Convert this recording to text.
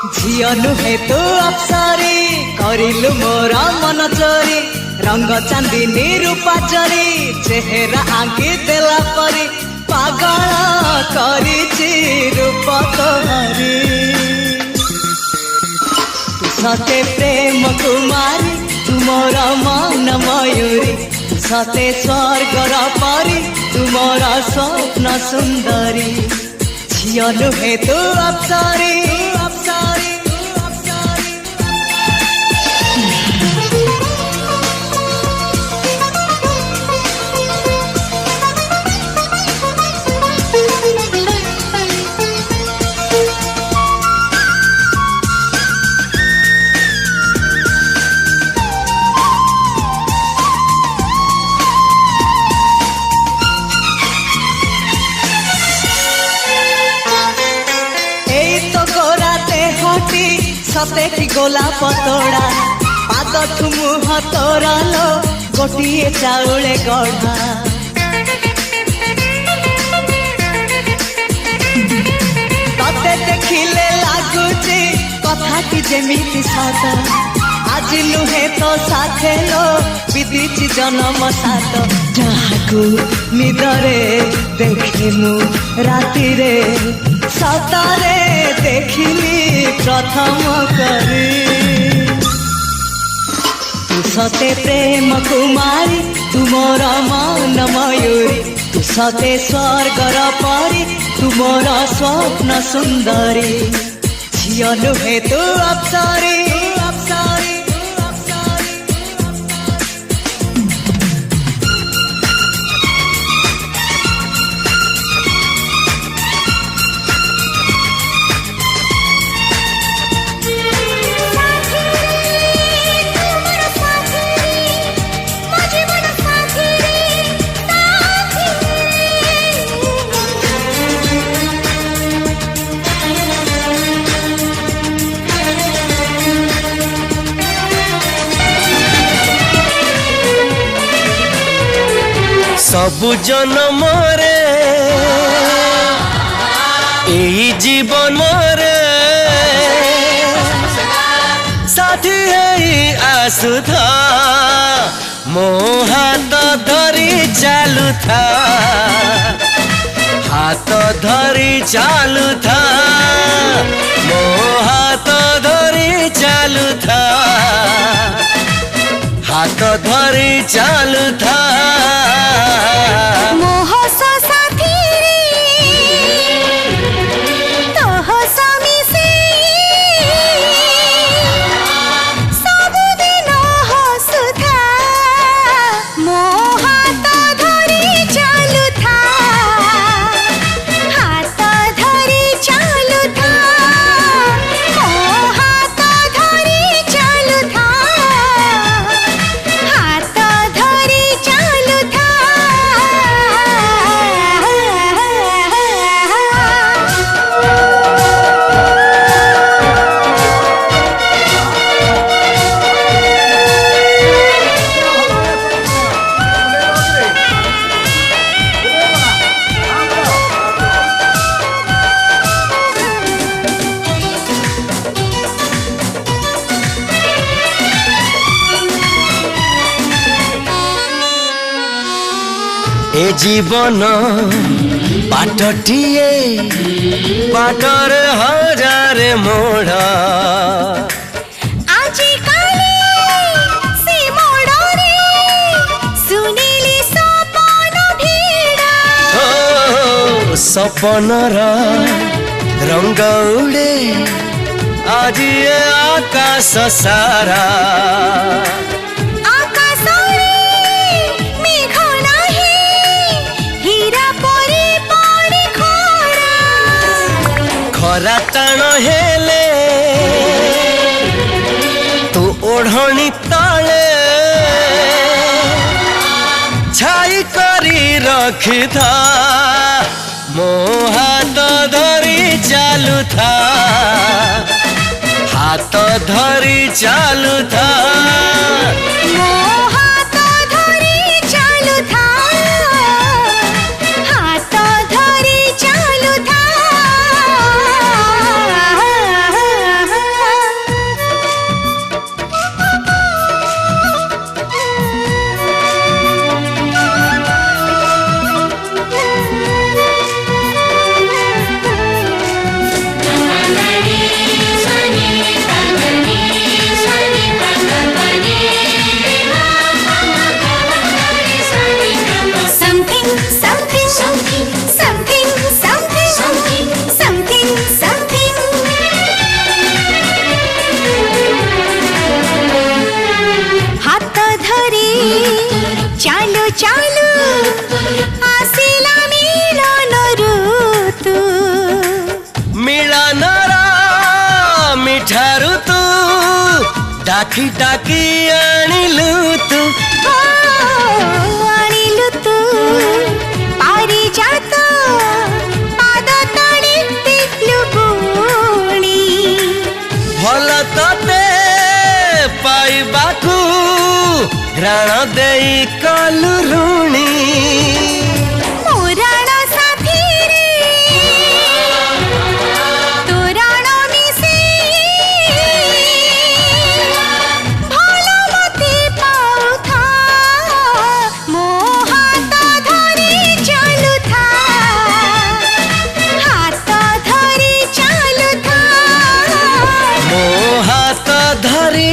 झियो नुहे तू अप्सरी करिलु मोर मन चोरी रंग चांदनी रूपा चोरी चेहरा आंकी देला परी पागल करिछि रूप तोहरी तू सते प्रेम कुमारी तू मोर मन मयूरी तू सते स्वर्गर परी तू मोर स्वप्न सुंदरी झियो नुहे तू अप्सरी सते की गोलाप तोड़ा पाद ठुमुह तोरा लो गोटिए चाउले गढ़ा तते देखिले लागुची कथा की जेमिति सत आज नुहे तो साथे लो विदिची जन्म सात जहाकू निदरे देखिमु राति रे सतारे देखिली प्रथम करी तू सते प्रेम कुमारी तू मोर मन मयूरी तू सते स्वर्गर परी तू मोर स्वप्न सुंदरी झियो नुहे तू अप्सरी सबु जन्म रे एही जीवन रे साथी है आसुथा मो हाथ धरी चालू था हाथ धरी चालू था मो हाथ धरी चालू था हाथ धरी चालू था मोह साथी तोह स्वामी से सबुदिन हसुथा मो हाथ धरी चालू था हाथ धरी चालू था मो हाथ धरी चालू था हाथ धरी चालू था ए जीवन बाटटिए बाटर हजार मोड़ आजी काली से मोड़रे सुनीली सपन भीड़ा सपनर रंग उड़े आज ये आकाश सारा खरा टाण हेले तू ओढ़नी तले छाई करी रखी था मो हाथ धरी चालू था हाथ धरी चालू था मो हाथ धरी चालू था हाथ धरी चालू था ଠାରୁ ତୁ ଡାକି ଡାକି ଆଣିଲୁ ତୁ ଆଣିଲୁ ତୁ ପାରିଜାତ ପାଦ ତଳେ ଦେଲୁ ପୁଣି ଭଲ ତତେ ପାଇବାକୁ ଘ୍ରାଣ ଦେଇ କଲୁ ଋଣୀ ପୁରାଣ ସାଥିରେ ତୋରାଣ ମିଶେଇ ଭଲ ମତେ ପାଉଥା ମୋ ହାତ ଧରି ଚାଲୁଥା ହାତ ଧରି ଚାଲୁଥା ମୋ ହାତ ଧରି